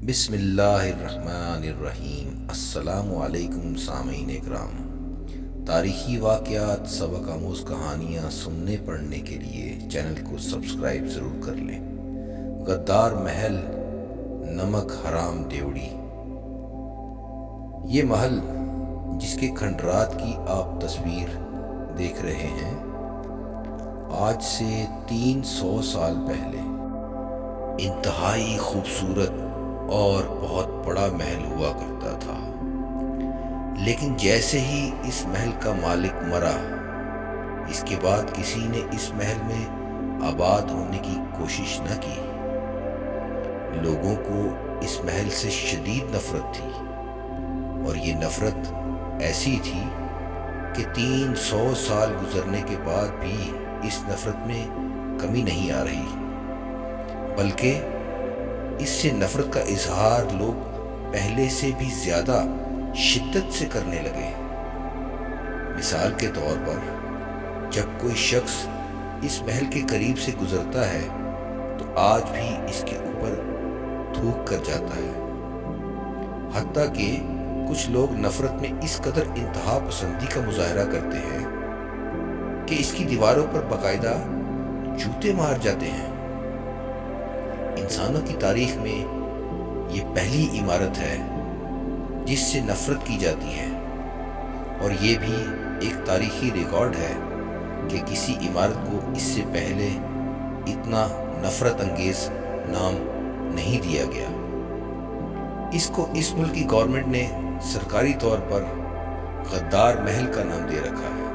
بسم اللہ الرحمن الرحیم۔ السلام علیکم سامعین اکرام۔ تاریخی واقعات، سبق آموز کہانیاں سننے پڑھنے کے لیے چینل کو سبسکرائب ضرور کر لیں۔ غدار محل، نمک حرام دیوڑی۔ یہ محل جس کے کھنڈرات کی آپ تصویر دیکھ رہے ہیں، آج سے 300 سال پہلے انتہائی خوبصورت اور بہت بڑا محل ہوا کرتا تھا۔ لیکن جیسے ہی اس محل کا مالک مرا، اس کے بعد کسی نے اس محل میں آباد ہونے کی کوشش نہ کی۔ لوگوں کو اس محل سے شدید نفرت تھی، اور یہ نفرت ایسی تھی کہ 300 سال گزرنے کے بعد بھی اس نفرت میں کمی نہیں آ رہی، بلکہ اس سے نفرت کا اظہار لوگ پہلے سے بھی زیادہ شدت سے کرنے لگے۔ مثال کے طور پر، جب کوئی شخص اس محل کے قریب سے گزرتا ہے تو آج بھی اس کے اوپر تھوک کر جاتا ہے۔ حتیٰ کہ کچھ لوگ نفرت میں اس قدر انتہا پسندی کا مظاہرہ کرتے ہیں کہ اس کی دیواروں پر باقاعدہ جوتے مار جاتے ہیں۔ انسانوں کی تاریخ میں یہ پہلی عمارت ہے جس سے نفرت کی جاتی ہے، اور یہ بھی ایک تاریخی ریکارڈ ہے کہ کسی عمارت کو اس سے پہلے اتنا نفرت انگیز نام نہیں دیا گیا۔ اس کو اس ملک کی گورنمنٹ نے سرکاری طور پر غدار محل کا نام دے رکھا ہے۔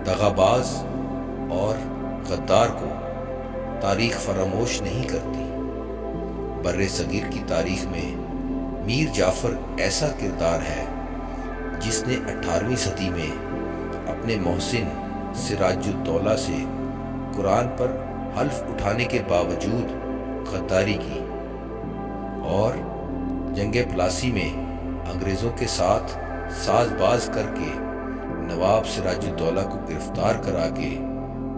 دغاباز اور غدار کو تاریخ فراموش نہیں کرتی۔ بر صغیر کی تاریخ میں میر جعفر ایسا کردار ہے جس نے 18ویں صدی میں اپنے محسن سراج الدولہ سے قرآن پر حلف اٹھانے کے باوجود غداری کی، اور جنگ پلاسی میں انگریزوں کے ساتھ ساز باز کر کے نواب سراج الدولہ کو گرفتار کرا کے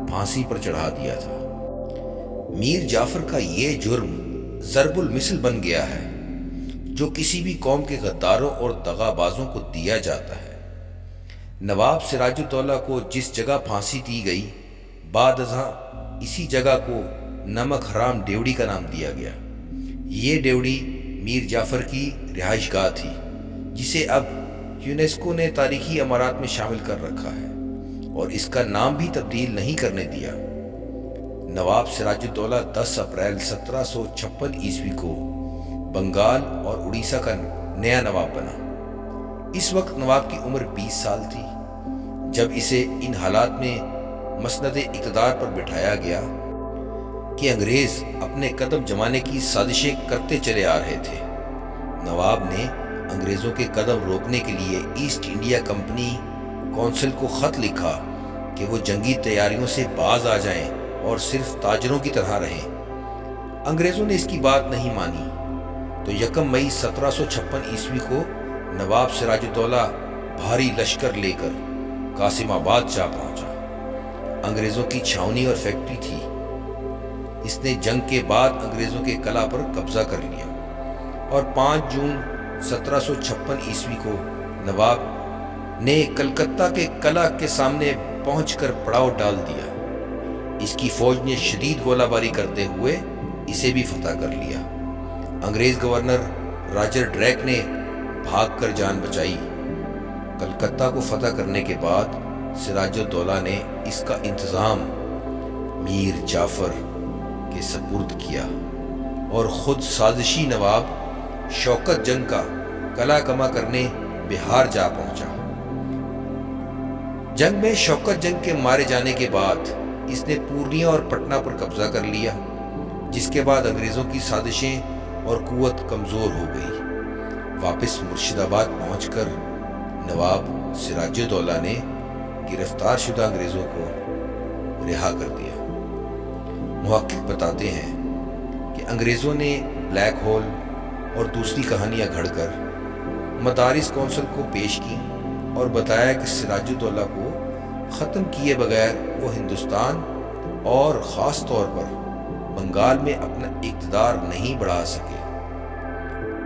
پھانسی پر چڑھا دیا تھا۔ میر جعفر کا یہ جرم ضرب المثل بن گیا ہے جو کسی بھی قوم کے غداروں اور دغابازوں کو دیا جاتا ہے۔ نواب سراج الدولہ کو جس جگہ پھانسی دی گئی، بعد ازاں اسی جگہ کو نمک حرام دیوڑی کا نام دیا گیا۔ یہ دیوڑی میر جعفر کی رہائش گاہ تھی، جسے اب یونیسکو نے تاریخی عمارات میں شامل کر رکھا ہے، اور اس کا نام بھی تبدیل نہیں کرنے دیا۔ نواب سراج الدولہ 10 اپریل 1756 عیسوی کو بنگال اور اڑیسہ کا نیا نواب بنا۔ اس وقت نواب کی عمر 20 سال تھی جب اسے ان حالات میں مسند اقتدار پر بٹھایا گیا کہ انگریز اپنے قدم جمانے کی سازشیں کرتے چلے آ رہے تھے۔ نواب نے انگریزوں کے قدم روکنے کے لیے ایسٹ انڈیا کمپنی کونسل کو خط لکھا کہ وہ جنگی تیاریوں سے باز آ جائیں اور صرف تاجروں کی طرح رہیں۔ انگریزوں نے اس کی بات نہیں مانی، تو 1 مئی 1756 عیسوی کو نواب سراج الدولہ بھاری لشکر لے کر قاسم آباد جا پہنچا۔ انگریزوں کی چھاؤنی اور فیکٹری تھی۔ اس نے جنگ کے بعد انگریزوں کے قلعہ پر قبضہ کر لیا، اور 5 جون 1756 عیسوی کو نواب نے کلکتہ کے قلعہ کے سامنے پہنچ کر پڑاؤ ڈال دیا۔ اس کی فوج نے شدید گولہ باری کرتے ہوئے اسے بھی فتح کر لیا۔ انگریز گورنر راجر ڈریک نے بھاگ کر جان بچائی۔ کلکتہ کو فتح کرنے کے بعد سراج الدولہ نے اس کا انتظام میر جعفر کے سپرد کیا، اور خود سازشی نواب شوکت جنگ کا قلعہ کما کرنے بہار جا پہنچا۔ جنگ میں شوکت جنگ کے مارے جانے کے بعد اس نے پورنیہ اور پٹنہ پر قبضہ کر لیا، جس کے بعد انگریزوں کی سازشیں اور قوت کمزور ہو گئی۔ واپس مرشد آباد پہنچ کر نواب سراج الدولہ نے گرفتار شدہ انگریزوں کو رہا کر دیا۔ محقق بتاتے ہیں کہ انگریزوں نے بلیک ہول اور دوسری کہانیاں گھڑ کر مدارس کونسل کو پیش کی، اور بتایا کہ سراج الدولہ کو ختم کیے بغیر وہ ہندوستان اور خاص طور پر بنگال میں اپنا اقتدار نہیں بڑھا سکے۔